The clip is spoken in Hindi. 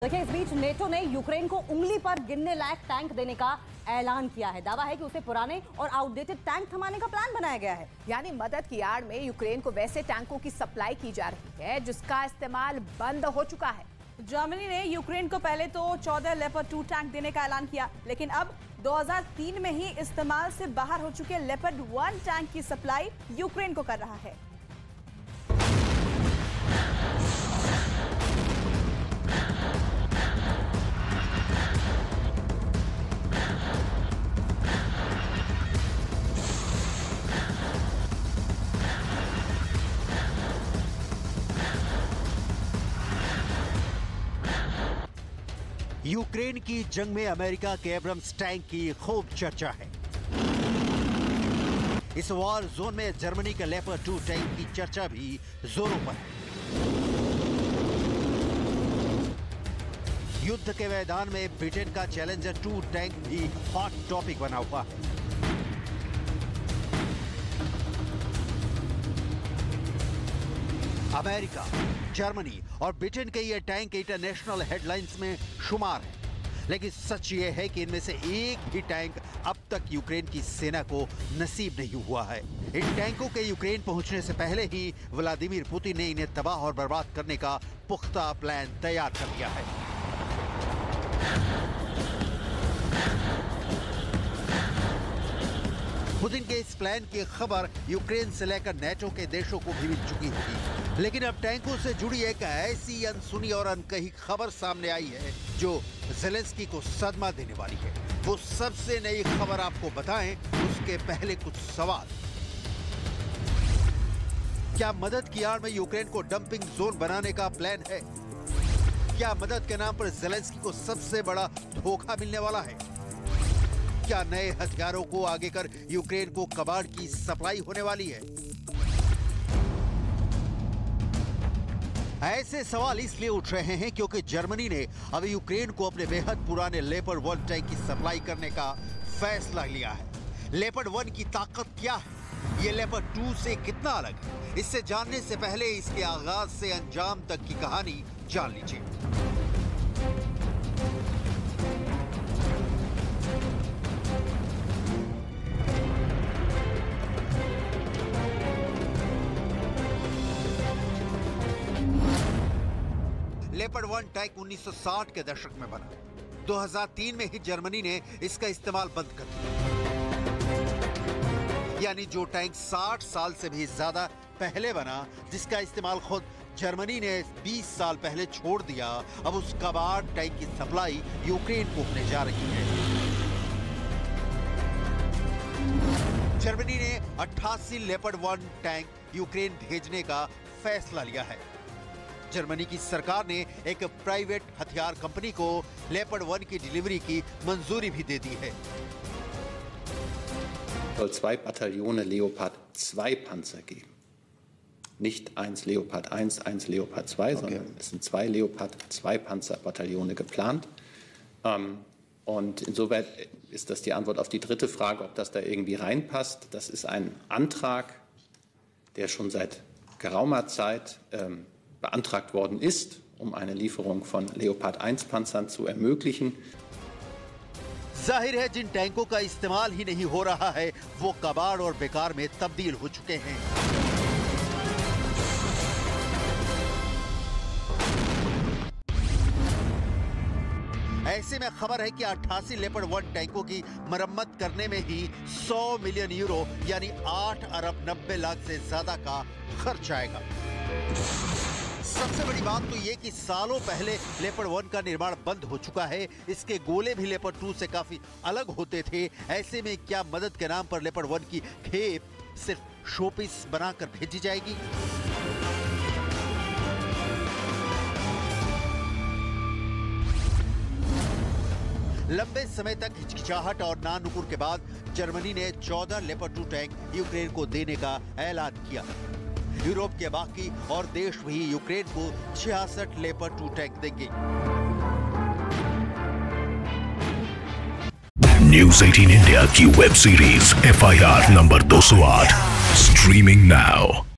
देखिए, इस बीच नेटो ने यूक्रेन को उंगली पर गिनने लायक टैंक देने का ऐलान किया है। दावा है कि उसे पुराने और आउटडेटेड टैंक थमाने का प्लान बनाया गया है। यानी मदद की आड़ में यूक्रेन को वैसे टैंकों की सप्लाई की जा रही है जिसका इस्तेमाल बंद हो चुका है। जर्मनी ने यूक्रेन को पहले तो 14 लेपर्ड 2 टैंक देने का ऐलान किया, लेकिन अब 2003 में ही इस्तेमाल से बाहर हो चुके लेपर्ड 1 टैंक की सप्लाई यूक्रेन को कर रहा है। यूक्रेन की जंग में अमेरिका के एब्रम्स टैंक की खूब चर्चा है। इस वॉर जोन में जर्मनी के लेपर्ड 2 टैंक की चर्चा भी जोरों पर है। युद्ध के मैदान में ब्रिटेन का चैलेंजर 2 टैंक भी हॉट टॉपिक बना हुआ है। अमेरिका, जर्मनी और ब्रिटेन के ये टैंक इंटरनेशनल हेडलाइंस में शुमार है, लेकिन सच ये है कि इनमें से एक भी टैंक अब तक यूक्रेन की सेना को नसीब नहीं हुआ है। इन टैंकों के यूक्रेन पहुंचने से पहले ही व्लादिमीर पुतिन ने इन्हें तबाह और बर्बाद करने का पुख्ता प्लान तैयार कर लिया है। पुतिन के इस प्लान की खबर यूक्रेन से लेकर नेटो के देशों को भी मिल चुकी होगी, लेकिन अब टैंकों से जुड़ी एक ऐसी अनसुनी और अनकही खबर सामने आई है जो ज़ेलेंस्की को सदमा देने वाली है। वो सबसे नई खबर आपको बताएं उसके पहले कुछ सवाल। क्या मदद की आड़ में यूक्रेन को डंपिंग जोन बनाने का प्लान है? क्या मदद के नाम पर ज़ेलेंस्की को सबसे बड़ा धोखा मिलने वाला है? क्या नए हथियारों को आगे कर यूक्रेन को कबाड़ की सप्लाई होने वाली है? ऐसे सवाल इसलिए उठ रहे हैं क्योंकि जर्मनी ने अब यूक्रेन को अपने बेहद पुराने लेपर्ड 1 टैंक की सप्लाई करने का फैसला लिया है। लेपर्ड 1 की ताकत क्या है? ये लेपर्ड 2 से कितना अलग है? इससे जानने से पहले इसके आगाज से अंजाम तक की कहानी जान लीजिए। लेपर्ड 1 टैंक 1960 के दशक में बना। 2003 में ही जर्मनी ने इसका इस्तेमाल बंद कर दिया। यानी जो टैंक 60 साल से भी ज्यादा पहले बना, जिसका इस्तेमाल खुद जर्मनी ने 20 साल पहले छोड़ दिया, अब उस कबाड़ टैंक की सप्लाई यूक्रेन को होने जा रही है। जर्मनी ने 88 लेपर्ड 1 टैंक यूक्रेन भेजने का फैसला लिया है। जर्मनी की सरकार ने एक प्राइवेट हथियार कंपनी को लेपर्ड 1 की डिलीवरी की मंजूरी भी दे दी है। 2 Bataillone Leopard 2 Panzer geben. Nicht 1 Leopard 1, 1 Leopard 2, sondern es sind 2 Leopard 2 Panzerbataillone geplant. Und insoweit ist das die Antwort auf die dritte Frage, ob das da irgendwie reinpasst. Das ist ein Antrag, der schon seit geraumer Zeit beantragt worden ist, um eine Lieferung von Leopard 1 Panzern zu ermöglichen. जाहिर है जिन टैंकों का इस्तेमाल ही नहीं हो रहा है वो कबाड़ और बेकार में तब्दील हो चुके हैं। ऐसे में खबर है कि 88 लेपर्ड 1 टैंकों की मरम्मत करने में ही 100 मिलियन यूरो यानी 8 अरब 90 लाख से ज्यादा का खर्च आएगा। सबसे बड़ी बात तो ये कि सालों पहले लेपर्ड 1 का निर्माण बंद हो चुका है। इसके गोले भी लेपर्ड 2 से काफी अलग होते थे। ऐसे में क्या मदद के नाम पर लेपर्ड 1 की खेप सिर्फ शोपीस बनाकर भेजी जाएगी? लंबे समय तक हिचकिचाहट और नानुकुर के बाद जर्मनी ने 14 लेपर्ड 2 टैंक यूक्रेन को देने का ऐलान किया। यूरोप के बाकी और देश भी यूक्रेन को 66 लेपर्ड 2 टैंक देंगे। न्यूज़ 18 इंडिया की web series FIR number 208 streaming now.